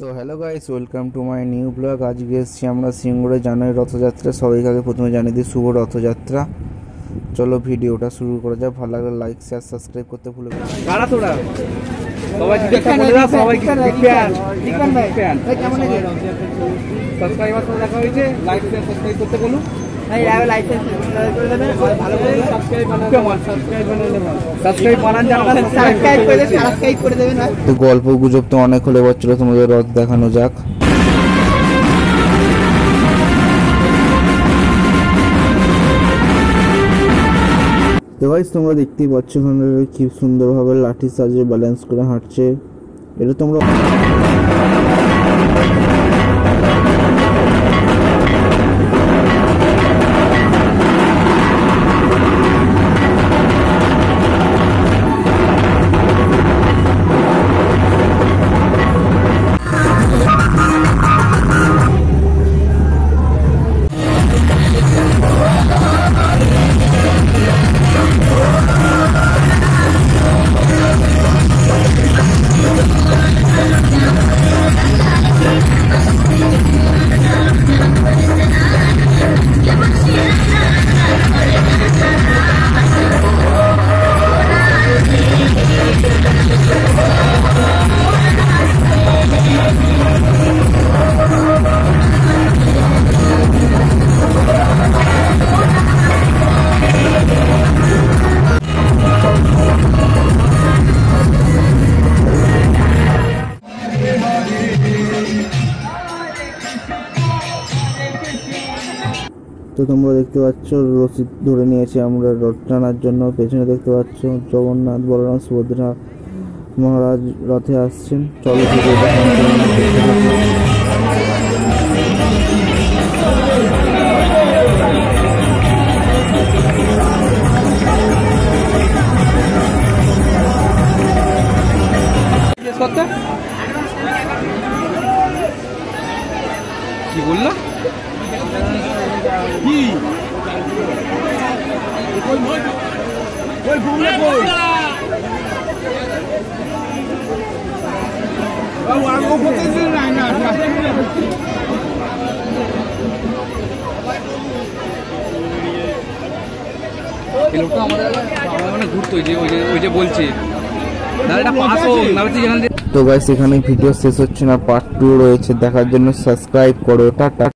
তো hello guys, welcome to my new blog. আজকে এসেছি আমরা সিঙ্গুরে জানুয়ারি রথযাত্রা। সবাইকে আগে প্রথমে জানিয়ে দিই শুভ রথযাত্রা। চলো ভিডিওটা শুরু করা যাক। ভালো লাগলে লাইক শেয়ার সাবস্ক্রাইব করতে ভুলো না। কারা তোরা সবাই জিজ্ঞাসা করে দাও, সবাই কি ফ্যান চিকেন ভাই ফ্যান কেমন আছে? সাবস্ক্রাইবার তো দেখা হয়েছে, লাইক শেয়ার সাবস্ক্রাইব করতে বলো। ভাই আগে লাইক শেয়ার করে দেবেন, ভালো করে সাবস্ক্রাইব বানান জানো, সাবস্ক্রাইব করে দেবেন। তো গল্প গুজব তো অনেক হলে বছর তোমাদের রথ দেখানো যাক। তো গাইস তোমরা দেখতেই পাচ্ছ এখানে কি সুন্দরভাবে লাঠি সাজে ব্যালেন্স করে হাঁটছে। এটা তোমরা তো তোমরা দেখতে পাচ্ছ রসিদ ধরে নিয়েছি আমরা রথ টানার জন্য। পেছনে দেখতে পাচ্ছ জগন্নাথ, বলরাম, সুভদ্রা মহারাজ রথে আসছেন। চলো কি বললো কি লোকটা আমাদের মানে ঘুরতো, ওই যে বলছে তো গাইস এখানে ভিডিও শেষ হচ্ছে না, পার্ট 2 রয়েছে, দেখার জন্য সাবস্ক্রাইব করো। টাটা।